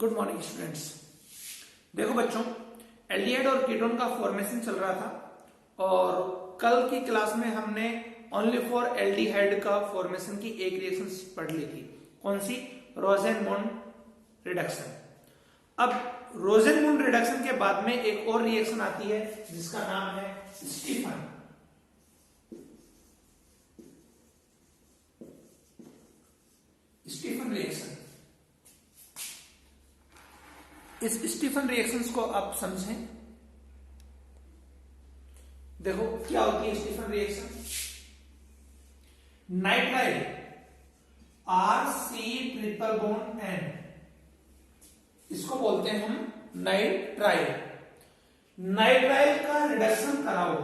Good morning students. देखो बच्चों, aldehyde और कीटोन का फॉर्मेशन चल रहा था और कल की क्लास में हमने ओनली फॉर एल्डिहाइड का फॉर्मेशन की एक रिएक्शन पढ़ ली थी। कौन सी? रोजेनमुंड रिडक्शन। अब रोजेनमुंड रिडक्शन के बाद में एक और रिएक्शन आती है जिसका नाम है स्टीफन रिएक्शन। इस स्टीफन रिएक्शंस को आप समझें। देखो क्या होती है स्टीफन रिएक्शन। नाइट्राइल RC≡N, इसको बोलते हैं हम नाइट्राइल। नाइट्राइल का रिडक्शन कराओ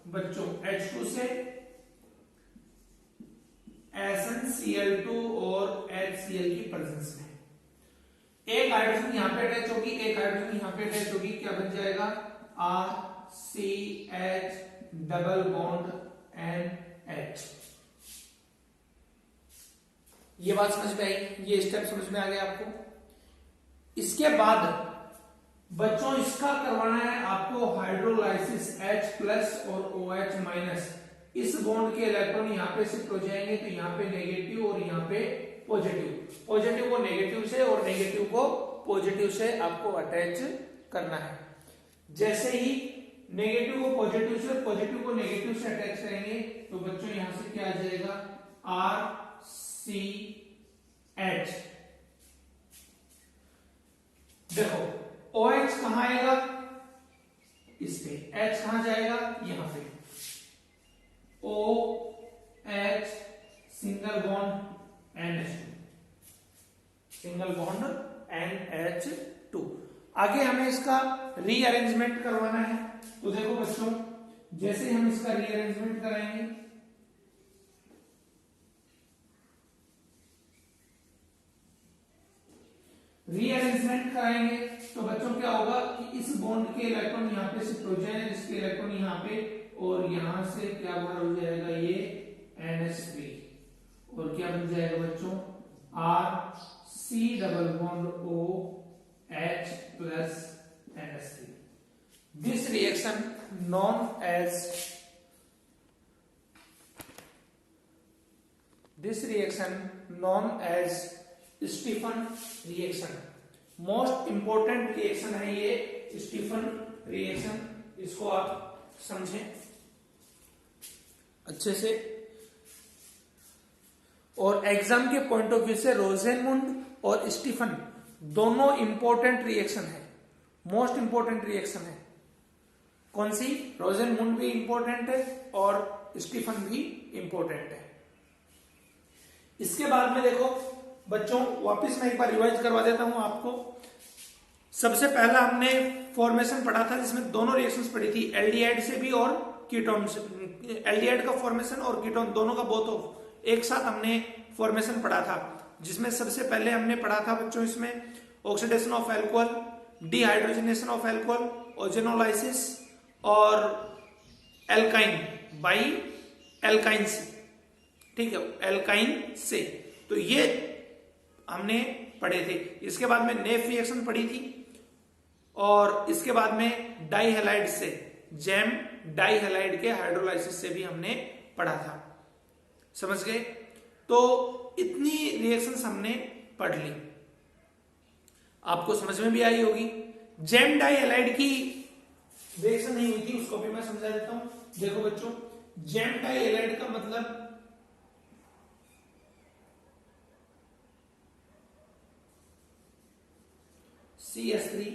बच्चों H2 से SnCl2 और HCl की प्रेजेंस में। एक हाइड्रोजन यहां पे अटैच होगी, एक हाइड्रोजन यहां पे अटैच होगी, क्या बन जाएगा? RCH double bond NH। ये बात समझ में आई? ये स्टेप समझ में आ गया आपको? इसके बाद बच्चों इसका करवाना है आपको हाइड्रोलाइसिस H+ और OH-। इस बॉन्ड के इलेक्ट्रॉन यहां पे शिफ्ट हो जाएंगे, तो यहां पे नेगेटिव और यहां पे पॉजिटिव, पॉजिटिव को नेगेटिव से और नेगेटिव को पॉजिटिव से आपको अटैच करना है। जैसे ही नेगेटिव को पॉजिटिव से और पॉजिटिव को नेगेटिव से अटैच करेंगे तो बच्चों यहां से क्या आ जाएगा? RCH। देखो OH कहां आएगा? इस पे। H कहां जाएगा? यहां पे। OH single bond NH2, single bond NH2। आगे हमें इसका रीअरेंजमेंट करवाना है। तो देखो बच्चों, जैसे हम इसका रीअरेंजमेंट कराएंगे, तो बच्चों क्या होगा कि इस बॉन्ड के इलेक्ट्रॉन यहां पे शिफ्ट हो जाएंगे, इसके इलेक्ट्रॉन यहां पे, और यहां से क्या बाहर हो जाएगा? ये NH3 और क्या बन जाएगा बच्चों? RC double bond OH+ NH3। This reaction known as Stephen reaction. Most important reaction है ये स्टीफन रिएक्शन। इसको आप समझें अच्छे से। और एग्जाम के पॉइंट ऑफ व्यू से रोजेनमुंड और स्टीफन दोनों इंपॉर्टेंट रिएक्शन है, मोस्ट इंपॉर्टेंट रिएक्शन है। कौन सी? रोजेनमुंड भी इंपॉर्टेंट है और स्टीफन भी इंपॉर्टेंट है। इसके बाद में देखो बच्चों, वापस मैं एक बार रिवाइज करवा देता हूं आपको। सबसे पहला हमने फॉर्मेशन पढ़ा था जिसमें दोनों रिएक्शंस पढ़ी थी, एल्डिहाइड से भी और कीटोन से। एल्डिहाइड का फॉर्मेशन और कीटोन दोनों का बोथ एक साथ हमने फॉर्मेशन पढ़ा था, जिसमें सबसे पहले हमने पढ़ा था बच्चों इसमें oxidation of alcohol, dehydrogenation of alcohol, ozonolysis और एल्काइन बाई एल्काइन से। ठीक है, एल्काइन से। तो ये हमने पढ़े थे। इसके बाद में नेफ रिएक्शन पढ़ी थी और इसके बाद में डाइहैलाइड से, जेम डाइहैलाइड के हाइड्रोलाइसिस से भी हमने पढ़ा था। समझ गए? तो इतनी रिएक्शंस हमने पढ़ ली, आपको समझ में भी आई होगी। जेम डाइहैलाइड की रिएक्शन नहीं हुई थी, उसको भी मैं समझा देता हूं। देखो बच्चों, जेम डाइहैलाइड का मतलब CH3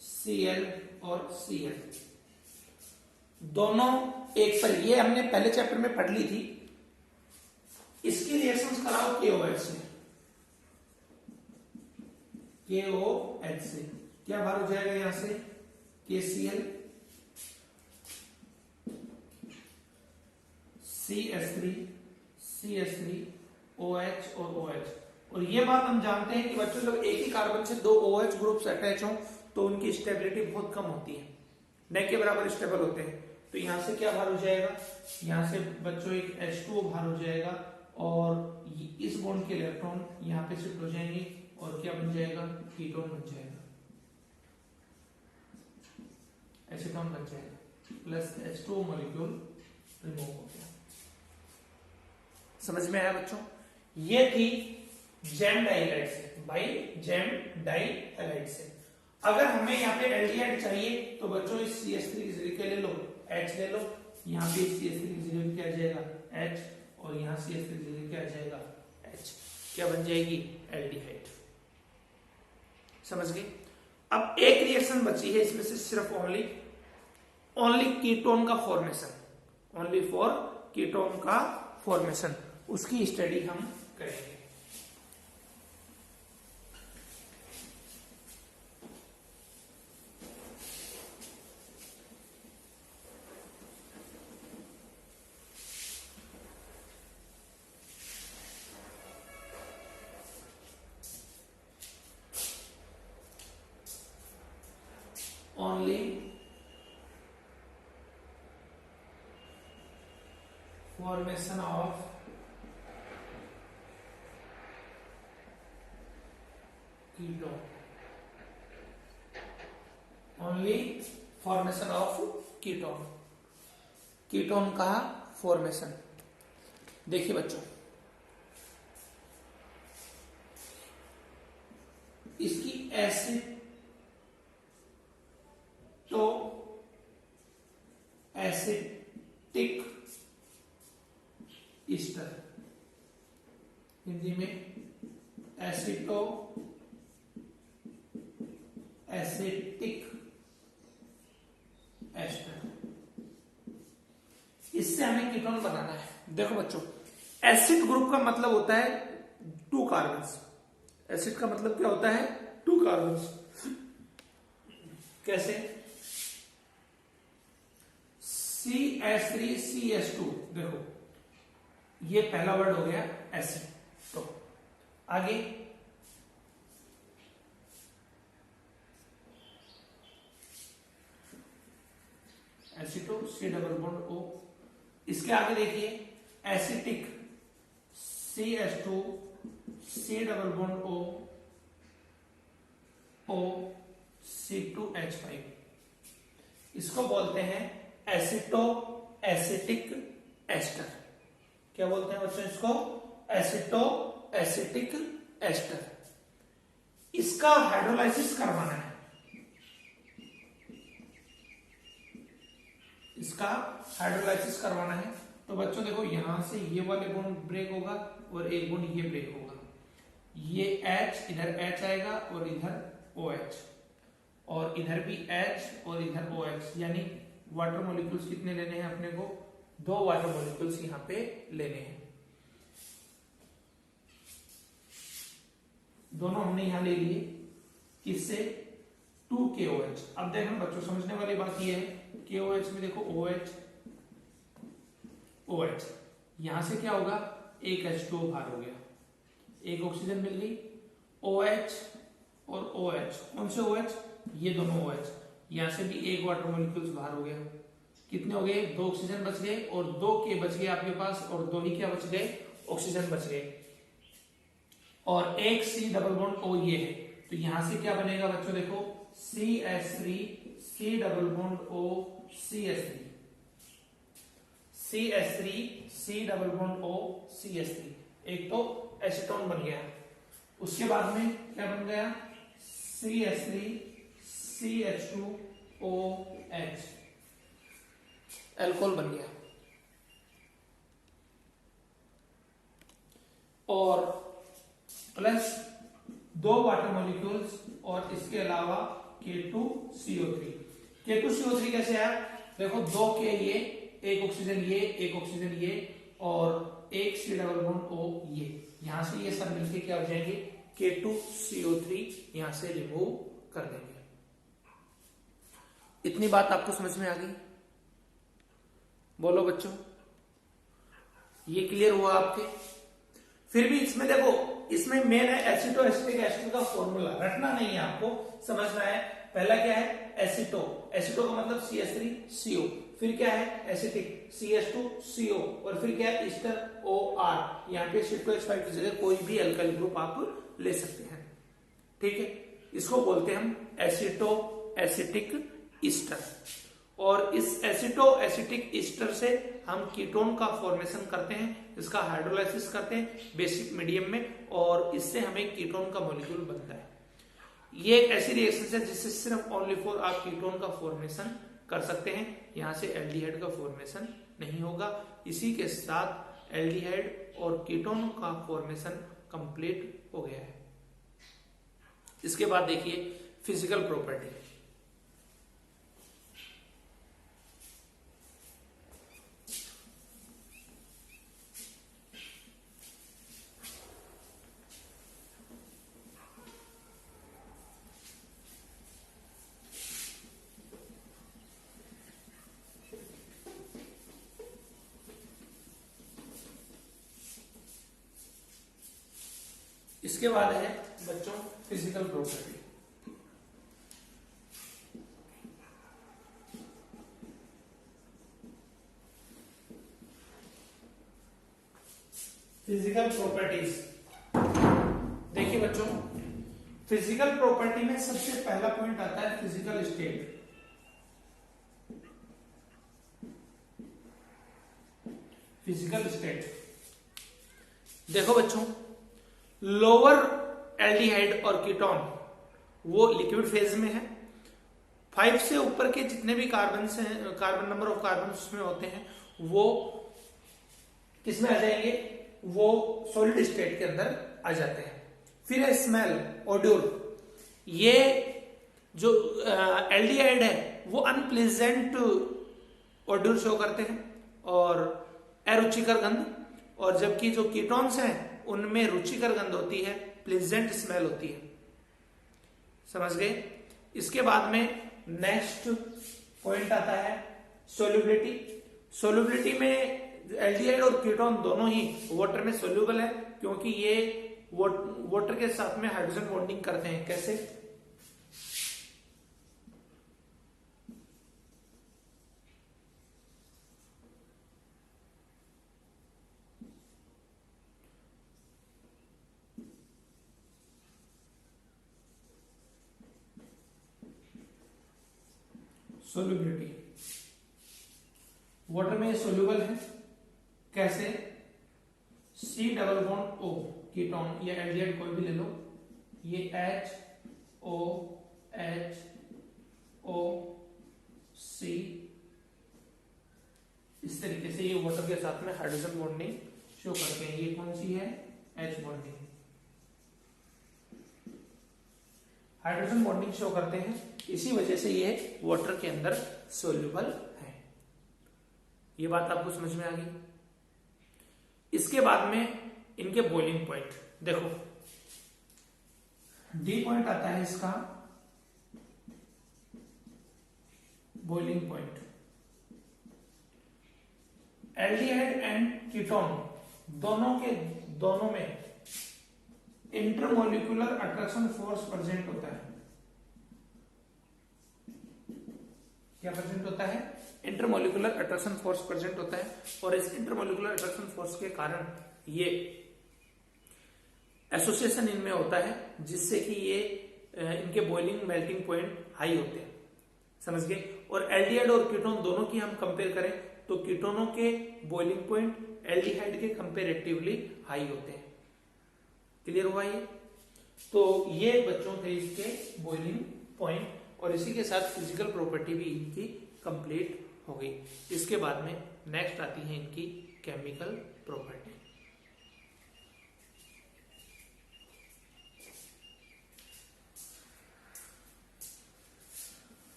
Cl और Cl दोनों एक पर। ये हमने पहले चैप्टर में पढ़ ली थी। इसकी रिएक्शंस कराओ KOH से। KOH से क्या बाहर हो जाएगा? यहां से KCl, CH3 OH और OH। और ये बात हम जानते हैं कि बच्चों जब एक ही कार्बन से दो OH ग्रुप्स अटैच हों तो उनकी स्टेबिलिटी बहुत कम होती है, न के बराबर स्टेबल होते हैं। तो यहां से क्या बाहर हो जाएगा? यहां से बच्चों एक H2O बाहर हो जाएगा और इस बॉन्ड के इलेक्ट्रॉन यहाँ पे शिफ्ट हो जाएंगे और क्या बन जाएगा, कीटोन बन जाएगा, एसीटोन बन जाएगा, प्लस H2 मॉलिक्यूल रिमूव हो गया। समझ में आया बच्चों? ये थी जेम डाइहाइड से, भाई जेम डाइहाइड से। अगर हमें यहाँ पे एल्डिहाइड चाहिए तो बच्चों इस CH3 के ले लो, H ले लो, यहाँ पे CH3 क्या आ जाएगा H, और यहाँ CH3 क्या आ जाएगा H, क्या बन जाएगी एल्डिहाइड। समझ गए? अब एक रिएक्शन बची है इसमें से सिर्फ ओनली कीटोन का फॉर्मेशन, ओनली फॉर कीटोन का फॉर्मेशन, उसकी स्टडी हम करेंगे। Only formation of ketone, only formation of ketone, ketone का फॉर्मेशन। देखिए बच्चों, इसकी एसिड तो एसिटिक ईस्टर, हिंदी में एसिटो एसिटिक एस्टर, इससे हमें कीटोन बनाना है। देखो बच्चों, एसिड ग्रुप का मतलब होता है 2 कार्बन्स। एसिड का मतलब क्या होता है? 2 कार्बन्स। कैसे? CH3CH2, देखो ये पहला वर्ड हो गया एसिड। तो आगे एसिटो C डबल बॉन्ड O, इसके आगे देखिए acetic CH2 C double bond O O C2H5, इसको बोलते हैं एसिटो एसिटिक एस्टर। क्या बोलते हैं बच्चों इसको? एसिटो एसिटिक एस्टर। इसका हाइड्रोलाइसिस करवाना है, इसका हाइड्रोलाइसिस करवाना है। तो बच्चों देखो, यहां से ये वाले बॉन्ड ब्रेक होगा और एक बॉन्ड ये ब्रेक होगा, ये H इधर H आएगा और इधर OH, और इधर भी H और इधर OH, यानी वाटर मॉलिक्यूल्स कितने लेने हैं अपने को? 2 वाटर मॉलिक्यूल्स यहां पे लेने हैं। दोनों हमने यहां ले लिए, किससे? 2KOH। अब देखो बच्चों, समझने वाली बात यह है, KOH में देखो OH OH, यहां से क्या होगा? एक H2O बाहर हो गया, एक ऑक्सीजन मिल गई। OH और OH, कौन से OH? ये दोनों OH, यहां से भी एक वाटर मॉलिक्यूल्स बाहर हो गया। कितने हो गए? 2 ऑक्सीजन बच गए और 2 के बच गए आपके पास, और 2 ही क्या बच गए? ऑक्सीजन बच गए, और एक C डबल बॉन्ड O ये है। तो यहां से क्या बनेगा बच्चों? देखो CH3 C double bond O CH3, CH3 C double bond O CH3, एक तो एसीटोन बन गया। उसके बाद में क्या बन गया? CH3 CH2OH, एल्कोहल बन गया। और प्लस 2 वाटर मॉलिक्यूल्स और इसके अलावा K2CO3। K2CO3 कैसे आया? देखो 2 के ये, एक ऑक्सीजन ये, एक ऑक्सीजन ये, और एक C डबल बॉन्ड O ये, यहां से ये सब मिलके क्या हो जाएंगे? K2CO3, यहां से रिमूव कर देंगे। इतनी बात आपको समझ में आ गई? बोलो बच्चों, ये क्लियर हुआ आपके? फिर भी इसमें देखो, इसमें मेन है एसिटो एसिटिक एस्टर का फॉर्मूला, रटना नहीं है आपको, समझना है। पहला क्या है? एसिटो, एसिटो का मतलब CH3CO, फिर क्या है एसिटिक CH2CO, और फिर क्या है ईस्टर OR। यहाँ पे C2H5 की जगह कोई भी अल्काइल ग्रुप आप ले सकते हैं, ठीक है। इसको बोलते हैं हम एसिटो एसिटिक ईस्टर, और इस एसिटो एसिटिक ईस्टर से हम कीटोन का फॉर्मेशन करते हैं, इसका हाइड्रोलाइसिस करते हैं बेसिक मीडियम में, और इससे हमें कीटोन का मॉलिक्यूल बनता है। ये एक ऐसी रिएक्शन है जिससे सिर्फ ओनली फॉर आप कीटोन का फॉर्मेशन कर सकते हैं, यहां से एल्डिहाइड का फॉर्मेशन नहीं होगा। इसी के साथ एल्डिहाइड और कीटोन का फॉर्मेशन कंप्लीट हो गया है। इसके बाद देखिए फिजिकल प्रॉपर्टी। इसके बाद है बच्चों फिजिकल प्रॉपर्टी। फिजिकल प्रॉपर्टीज देखिए बच्चों, फिजिकल प्रॉपर्टी में सबसे पहला पॉइंट आता है फिजिकल स्टेट। फिजिकल स्टेट देखो बच्चों, लोअर एल्डिहाइड और कीटोन वो लिक्विड फेज में है। 5 से ऊपर के जितने भी कार्बन से कार्बन नंबर ऑफ कार्बन उसमें होते हैं वो किसमें आ जाएंगे, वो सॉलिड स्टेट के अंदर आ जाते हैं। फिर है स्मेल ओड्यूर, ये जो एल्डिहाइड है वो अनप्लेजेंट ओड्यूर शो करते हैं और अरुचिकर गंध, और जबकि जो कीटोन्स हैं उनमें रुचिकर गंध होती है, प्लेजेंट स्मेल होती है। समझ गए। इसके बाद में नेक्स्ट पॉइंट आता है सोल्युबिलिटी। सोल्युबिलिटी में एल्डिहाइड और कीटोन दोनों ही वाटर में सोल्यूबल है, क्योंकि ये वाटर के साथ में हाइड्रोजन बॉन्डिंग करते हैं। कैसे, सोल्युबिलिटी वाटर में सोल्यूबल है। कैसे, C double bond O ketone या एल्डिहाइड कोई भी ले लो, ये HOHOC इस तरीके से ये वाटर के साथ में हाइड्रोजन बॉन्डिंग शो करते हैं। ये कौन सी है, H bonding, hydrogen bonding show करते हैं, इसी वजह से ये वाटर के अंदर सोल्यूबल है। ये बात आपको समझ में आ गई। इसके बाद में इनके बॉइलिंग पॉइंट देखो, डी पॉइंट आता है इसका boiling point. Aldehyde and ketone दोनों में इंटरमोलिकुलर अट्रैक्शन फोर्स प्रेजेंट होता है। क्या प्रेजेंट होता है, इंटरमोलिकुलर अट्रैक्शन फोर्स प्रेजेंट होता है, और इस इंटरमोलिकुलर अट्रैक्शन फोर्स के कारण ये एसोसिएशन इनमें होता है, जिससे कि ये इनके बॉइलिंग मेल्टिंग पॉइंट हाई होते हैं। समझ गए। और एल्डिहाइड और कीटोन दोनों की हम कंपेयर करें तो कीटोनों के बॉइलिंग पॉइंट एल्डिहाइड के कंपेरेटिवली हाई होते हैं। क्लियर हुआ ये। तो ये बच्चों थे इसके बॉइलिंग पॉइंट, और इसी के साथ फिजिकल प्रॉपर्टी भी इनकी कंप्लीट हो गई। इसके बाद में नेक्स्ट आती है इनकी chemical property.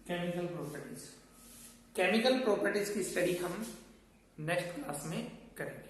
Chemical properties, chemical properties की स्टडी हम नेक्स्ट क्लास में करेंगे।